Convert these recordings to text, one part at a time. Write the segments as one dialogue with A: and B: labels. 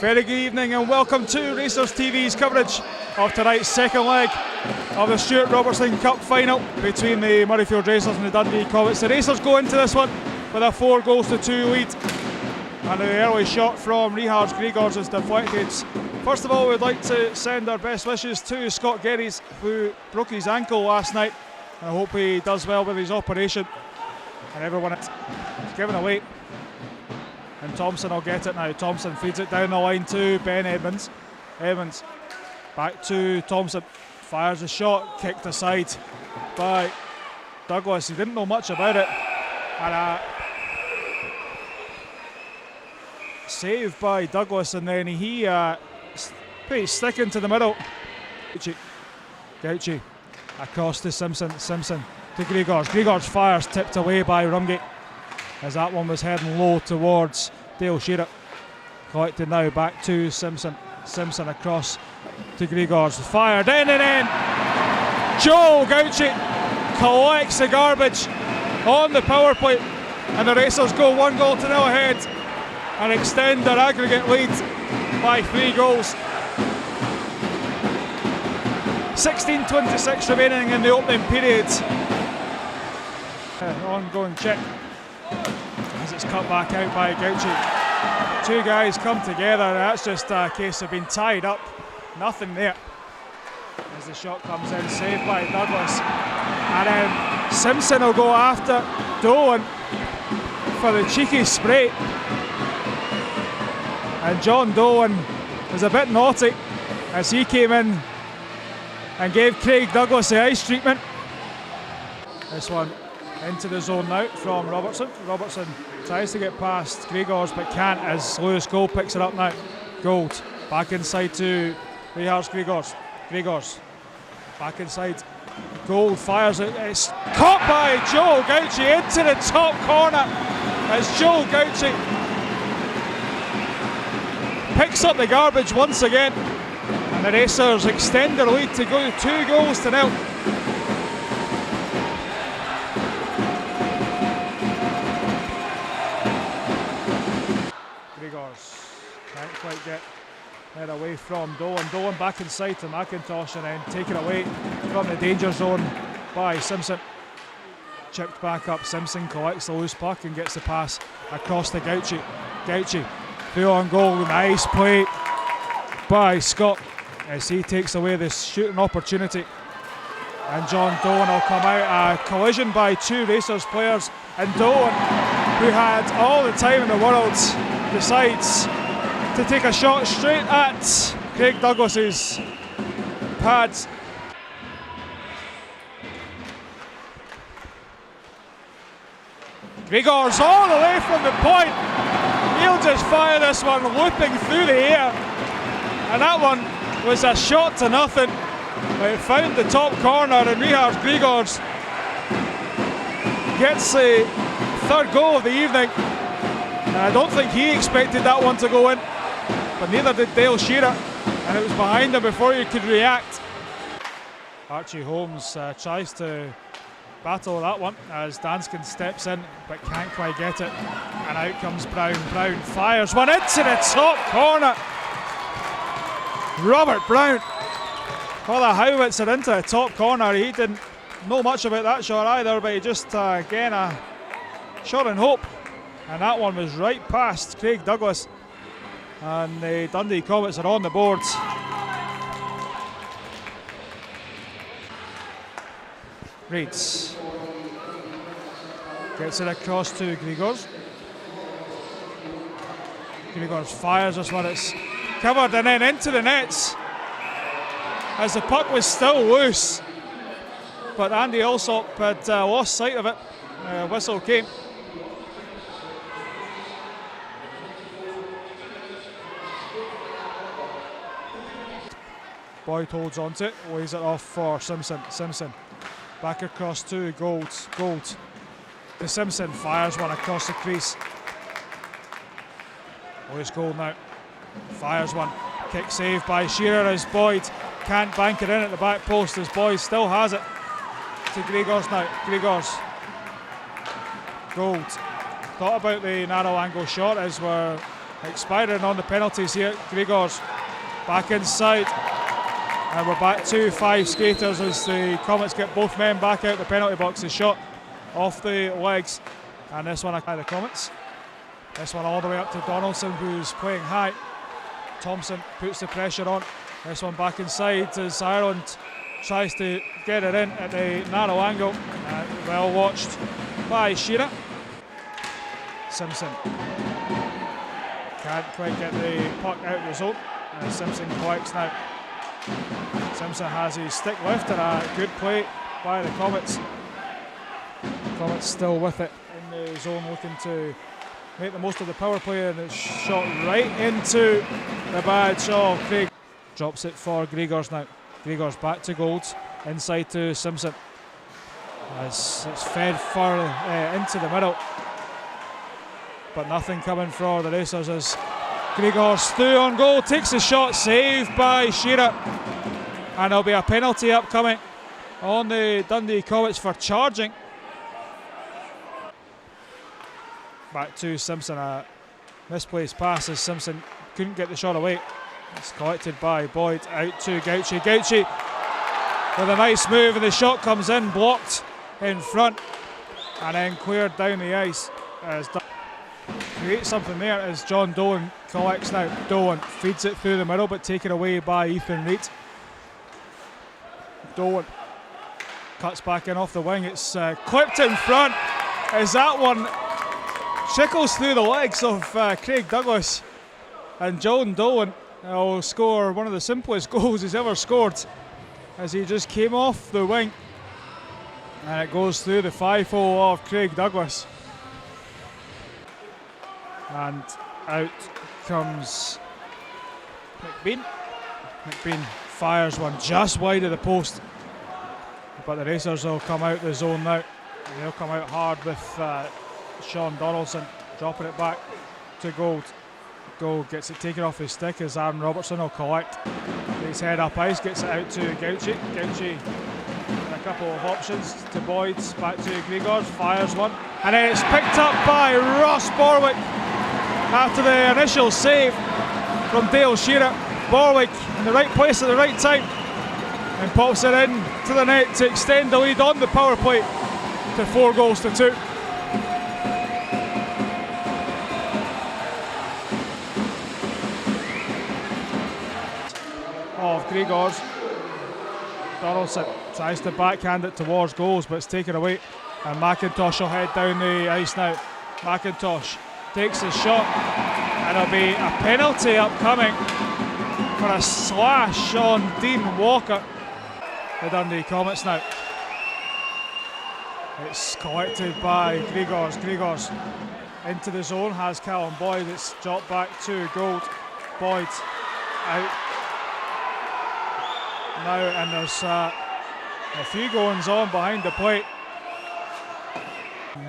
A: Very good evening and welcome to Racers TV's coverage of tonight's second leg of the Stuart Robertson Cup final between the Murrayfield Racers and the Dundee Comets. The Racers go into this one with a 4-2 lead, and the early shot from Richard Gregors is deflected. First of all, we'd like to send our best wishes to Scott Gerries, who broke his ankle last night, and I hope he does well with his operation. And everyone is given away. And Thompson will get it now. Thompson feeds it down the line to Ben Edmonds. Edmonds back to Thompson. Fires a shot, kicked aside by Douglas. He didn't know much about it. And saved by Douglas, and then he put his stick into the middle. Gauci across to Simpson. Simpson to Gregors. Gregors fires, tipped away by Rumgate, as that one was heading low towards Dale Shearer. Collected now back to Simpson. Simpson across to Gregors. Fired in and in. Joe Gauci collects the garbage on the power play, and the Racers go 1-0 ahead and extend their aggregate lead by 3 goals. 16:26 remaining in the opening period. Ongoing check as it's cut back out by Gauci. 2 guys come together, and that's just a case of being tied up. Nothing there. As the shot comes in, saved by Douglas. And then Simpson will go after Dolan for the cheeky spray. And John Dolan was a bit naughty as he came in and gave Craig Douglas the ice treatment. This one into the zone now from Robertson. Robertson tries to get past Gregors but can't, as Lewis Gold picks it up now. Gold back inside to Richard Gregors. Gregors back inside. Gold fires it. It's caught by Joe Gauci into the top corner as Joe Gauci picks up the garbage once again, and the Racers extend their lead to go 2-0. Gregors can't quite get it away from Dolan. Dolan back inside to McIntosh, and then taken away from the danger zone by Simpson. Chipped back up. Simpson collects the loose puck and gets the pass across to Gauci. Gauci through on goal. Nice play by Scott as he takes away this shooting opportunity. And John Dolan will come out. A collision by 2 Racers players, and Dolan, who had all the time in the world, decides to take a shot straight at Craig Douglas's pads. Gregors all the way from the point. He'll just fire this one looping through the air, and that one was a shot to nothing. It found the top corner, and Richard Gregors gets the 3rd goal of the evening. And I don't think he expected that one to go in, but neither did Dale Shearer, and it was behind him before he could react. Archie Holmes tries to battle that one as Danskin steps in but can't quite get it, and out comes Brown. Brown fires one into the top corner. Robert Brown, well, the howitzer into the top corner. He didn't know much about that shot either, but he just again a shot in hope, and that one was right past Craig Douglas, and the Dundee Comets are on the boards. Reeds gets it across to Gregors. Gregors fires this one. It's covered and then into the nets as the puck was still loose, but Andy Alsop had lost sight of it. Whistle came. Boyd holds onto it, lays it off for Simpson. Simpson back across to Gold. Gold to Simpson, fires one across the crease. Lewis Gold now fires one. Kick saved by Shearer as Boyd can't bank it in at the back post, as Boyd still has it to Gregors now. Gregors. Gold thought about the narrow angle shot, as were expiring on the penalties here. Grigors back inside, and we're back to 5 skaters as the Comets get both men back out the penalty box. A shot off the legs, and this one by the Comets. This one all the way up to Donaldson, who's playing high. Thompson puts the pressure on. This one back inside as Ireland tries to get it in at the narrow angle. Well watched by Shearer. Simpson can't quite get the puck out of the zone. Simpson collects now. Simpson has his stick lift, and a good play by the Comets. Comets still with it in the zone, looking to make the most of the power play, and it's shot right into the badge of Craig. Drops it for Grigors now. Grigors back to Golds, inside to Simpson. It's fed far into the middle, but nothing coming for the Racers as Grigors through on goal, takes the shot, saved by Shearer, and there'll be a penalty upcoming on the Dundee Comets for charging. Back to Simpson, a misplaced pass as Simpson couldn't get the shot away. It's collected by Boyd, out to Gauchi. Gauchi with a nice move, and the shot comes in, blocked in front, and then cleared down the ice. Creates something there as John Dolan collects now. Dolan feeds it through the middle, but taken away by Ethan Reid. Dolan cuts back in off the wing. It's clipped in front as that one trickles through the legs of Craig Douglas, and John Dolan will score one of the simplest goals he's ever scored as he just came off the wing, and it goes through the 5-hole of Craig Douglas, and out comes McBean. McBean fires one just wide of the post, but the Racers will come out the zone now. They'll come out hard with Sean Donaldson dropping it back to Gold. Gold gets it taken off his stick as Aaron Robertson will collect. His head up ice, gets it out to Gauchi. Gauchi with a couple of options to Boyd's, back to Grigors, fires one, and then it's picked up by Ross Borwick after the initial save from Dale Shearer. Borwick in the right place at the right time and pops it in to the net to extend the lead on the power play to 4-2. Of Grigors. Donaldson tries to backhand it towards goals, but it's taken away, and McIntosh will head down the ice now. McIntosh takes his shot, and there'll be a penalty upcoming for a slash on Dean Walker. The Dundee Comets now. It's collected by Grigors. Grigors into the zone, has Callum Boyd. It's dropped back to Gold. Boyd out now, and there's a few goings on behind the plate.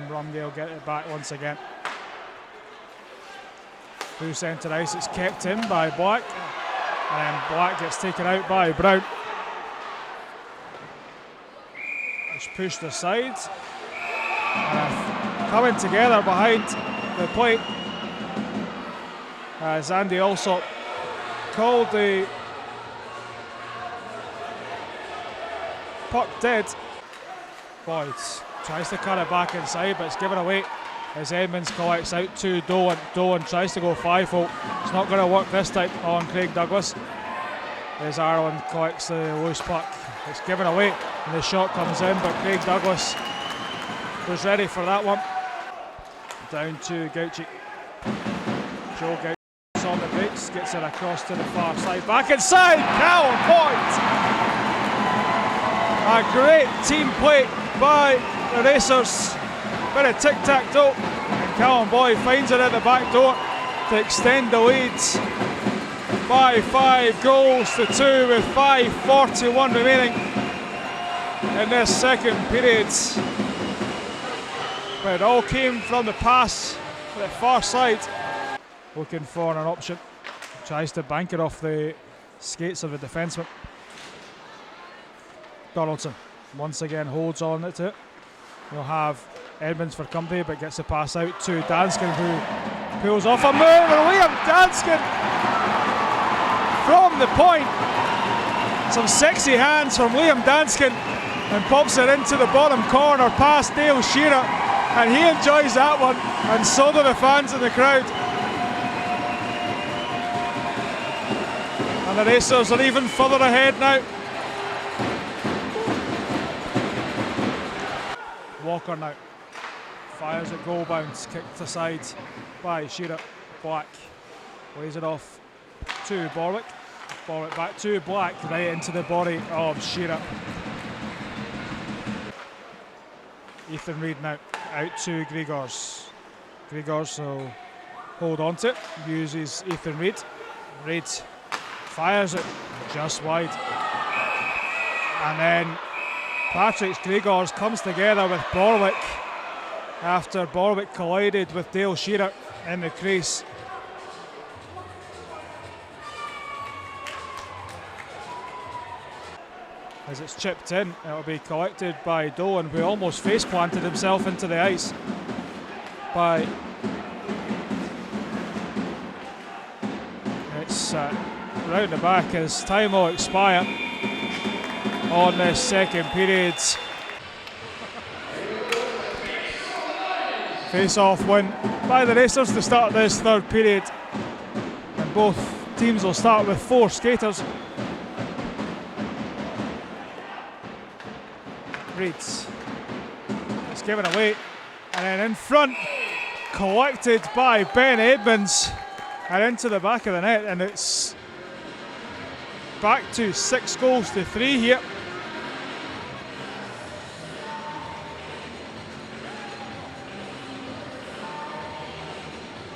A: Rumgale get it back once again. Through centre ice, it's kept in by Black, and then Black gets taken out by Brown. It's pushed aside, and coming together behind the plate as Andy Alsop called the puck dead. Boyd tries to cut it back inside, but it's given away as Edmonds collects out to Dolan. Dolan tries to go 5-hole. It's not going to work this time on Craig Douglas as Ireland collects the loose puck. It's given away and the shot comes in, but Craig Douglas was ready for that one. Down to Gauchi. Joe Gauchi on the brakes, gets it across to the far side. Back inside, Callum Boyd! A great team play by the Racers. Bit of tic-tac-toe, and Callum Boyd finds it at the back door to extend the lead by 5-2 with 5:41 remaining in this second period. But it all came from the pass to the far side. Looking for an option, tries to bank it off the skates of the defenseman. Donaldson once again holds on to it. He'll have Edmonds for company, but gets the pass out to Danskin, who Pulls off a move, and Liam Danskin from the point. Some sexy hands from Liam Danskin, and pops it into the bottom corner past Dale Shearer, and he enjoys that one, and so do the fans in the crowd. And the Racers are even further ahead now. Walker now fires at goal bounce, kicked aside by Shearer. Black lays it off to Borwick. Borwick back to Black, right into the body of Shearer. Ethan Reid now out to Grigors. Grigors will hold on to it, uses Ethan Reid. Reid fires it just wide. And then Patrick Grigors comes together with Borwick after Borwick collided with Dale Shearer in the crease. As it's chipped in, it'll be collected by Dolan, who almost face planted himself into the ice by it's round the back as time will expire on this second period. Face-off win by the Racers to start this third period, and both teams will start with 4 skaters. Reeds, it's given away, and then in front, collected by Ben Edmonds, and into the back of the net, and it's back to 6 goals to 3 here.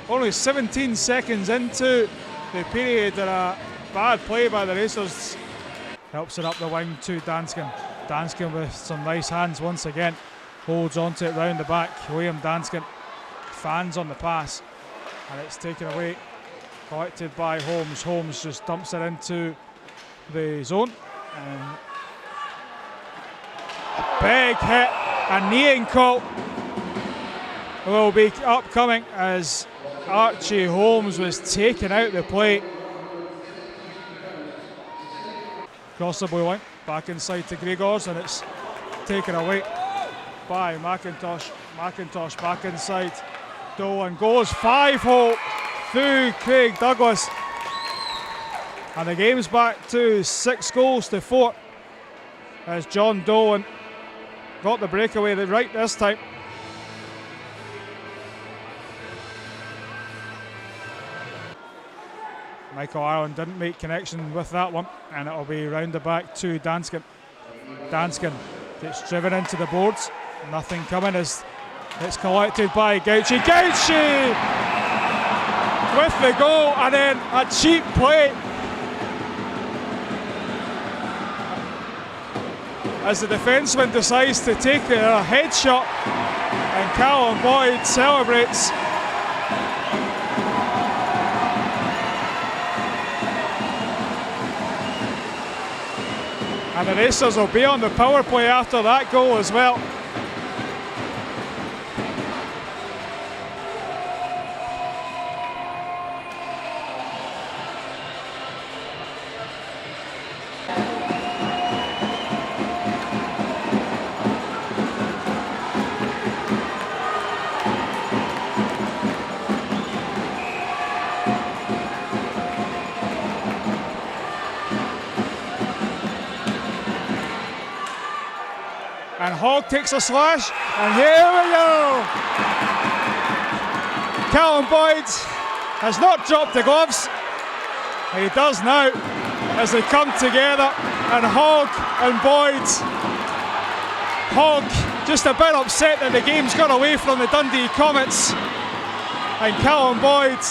A: Only 17 seconds into the period, and a bad play by the Racers helps it up the wing to Danskin. Danskin with some nice hands once again, holds onto it round the back. William Danskin fans on the pass, and it's taken away, collected by Holmes. Holmes just dumps it into the zone, and a big hit, a kneeing call will be upcoming as Archie Holmes was taken out the play. Cross the blue line, back inside to Grigors, and it's taken away by McIntosh. McIntosh back inside. Dolan goes 5-hole through Craig Douglas. And the game's back to 6 goals to 4 as John Dolan got the breakaway right this time. Michael Ireland didn't make connection with that one, and it'll be round the back to Danskin. Danskin gets driven into the boards, nothing coming as it's collected by Gauchi. Gauchi with the goal, and then a cheap play as the defenseman decides to take a headshot, and Callum Boyd celebrates. And the Racers will be on the power play after that goal as well. And Hogg takes a slash, and here we go! Callum Boyd has not dropped the gloves. He does now as they come together, and Hogg and Boyd. Hogg just a bit upset that the game's gone away from the Dundee Comets, and Callum Boyd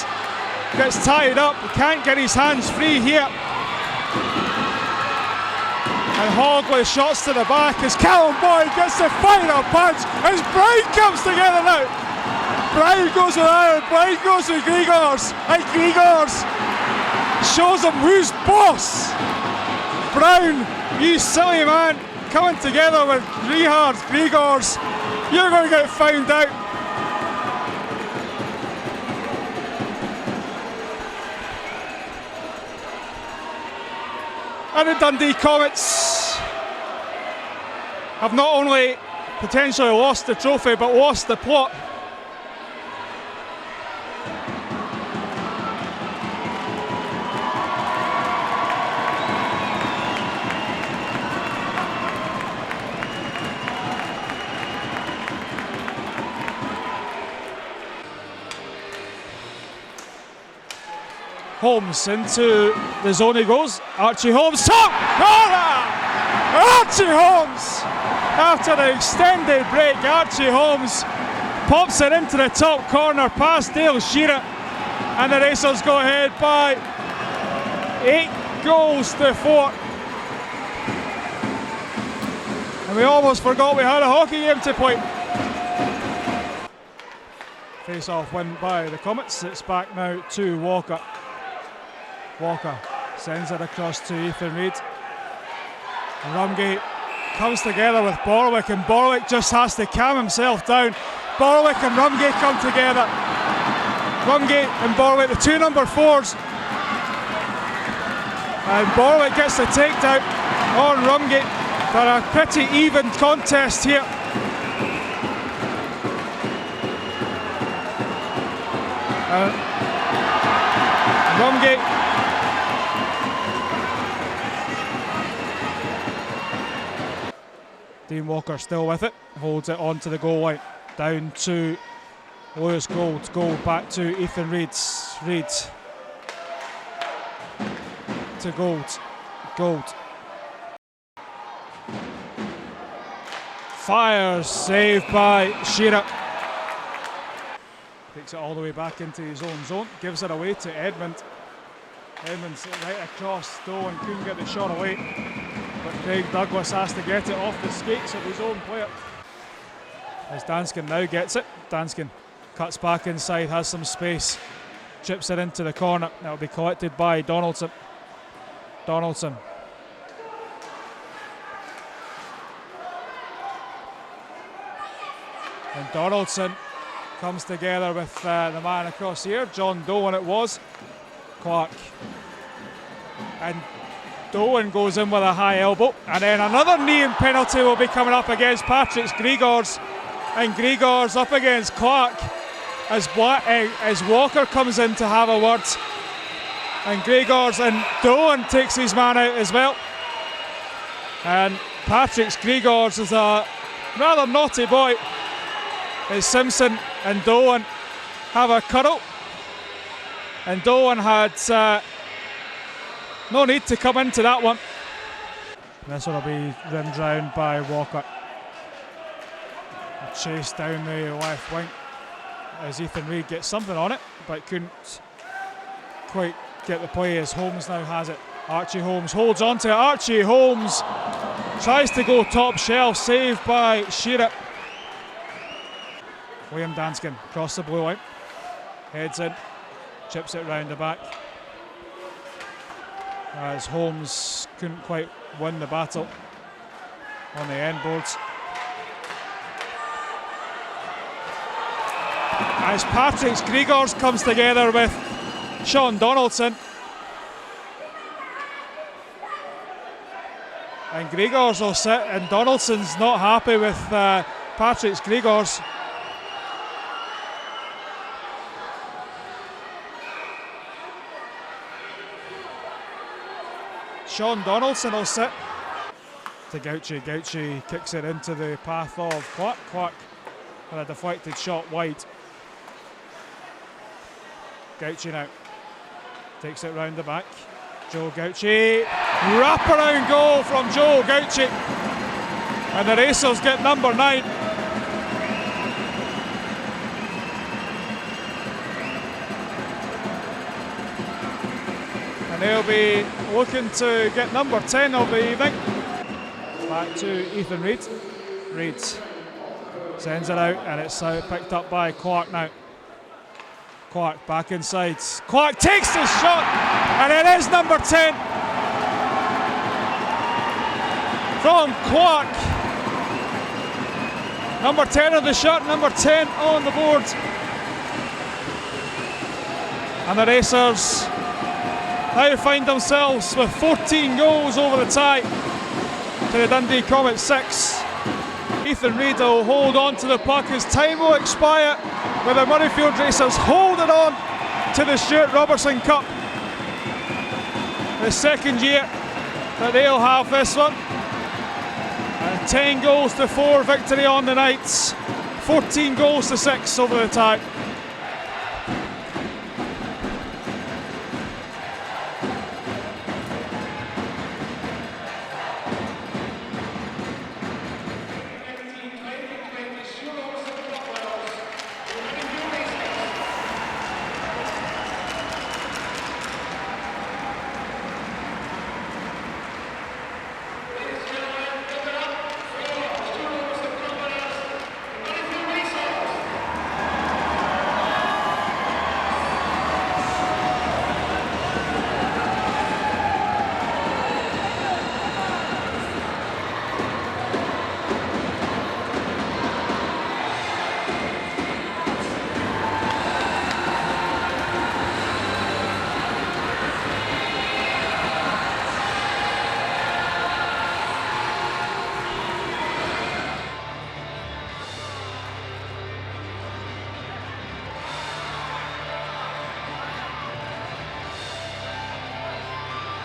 A: gets tied up, he can't get his hands free here. And Hogg with shots to the back as Callum Boyd gets the final punch as Brian comes together now. Brian goes with Ireland, Brian goes with Grigors, and Grigors shows him who's boss. Brown, you silly man, coming together with Richard Grigors, you're going to get found out. And the Dundee Comets have not only potentially lost the trophy but lost the plot. Holmes into the zone he goes. Archie Holmes, top corner! Archie Holmes! After the extended break, Archie Holmes pops it into the top corner past Dale Shearer, and the Racers go ahead by 8-4. And we almost forgot we had a hockey game to play. Face-off win by the Comets. It's back now to Walker. Walker sends it across to Ethan Reid. Rumgate comes together with Borwick, and Borwick just has to calm himself down. Borwick and Rumgate come together. Rumgate and Borwick, the two number 4s. And Borwick gets the takedown on Rumgate. But a pretty even contest here. Rumgate Dean Walker still with it, holds it onto the goal line, down to Lewis Gold, Gold back to Ethan Reid, Reid to Gold, Gold fires, saved by Shearer, takes it all the way back into his own zone, gives it away to Edmund. Edmund's right across, Dolan couldn't get the shot away, but Craig Douglas has to get it off the skates of his own player. As Danskin now gets it, Danskin cuts back inside, has some space, chips it into the corner. That'll be collected by Donaldson. Donaldson. And Donaldson comes together with the man across here, John Dolan it was. Clark. And Dolan goes in with a high elbow, and then another knee and penalty will be coming up against Patrick's Grigors, and Grigors up against Clark as Walker comes in to have a word, and Grigors and Dolan takes his man out as well, and Patrick's Grigors is a rather naughty boy as Simpson and Dolan have a cuddle, and Dolan had no need to come into that one. This one will be rimmed round by Walker. A chase down the left wing as Ethan Reid gets something on it, but couldn't quite get the play as Holmes now has it. Archie Holmes holds on to it. Archie Holmes tries to go top shelf, saved by Shearer. William Danskin across the blue line, heads in, chips it round the back. As Holmes couldn't quite win the battle on the end boards. As Patrick's Grigors comes together with Sean Donaldson. And Grigors will sit, and Donaldson's not happy with Patrick's Grigors. Sean Donaldson will sit to Gauchi. Gauchi kicks it into the path of Clark. Clark with a deflected shot wide. Gauchi now takes it round the back. Joe Gauchi, wraparound goal from Joe Gauchi, and the Racers get number 9. And they'll be looking to get number 10 of the evening. Back to Ethan Reid. Reid sends it out, and it's picked up by Clark now. Clark back inside. Clark takes the shot, and it is number 10 from Clark. Number 10 on the shot, number 10 on the board. And the Racers now find themselves with 14 goals over the tie to the Dundee Comets 6. Ethan Reid will hold on to the puck as time will expire, with the Murrayfield Racers holding on to the Stuart Robertson Cup. The second year that they'll have this one. A 10 goals to 4 victory on the Knights. 14 goals to 6 over the tie.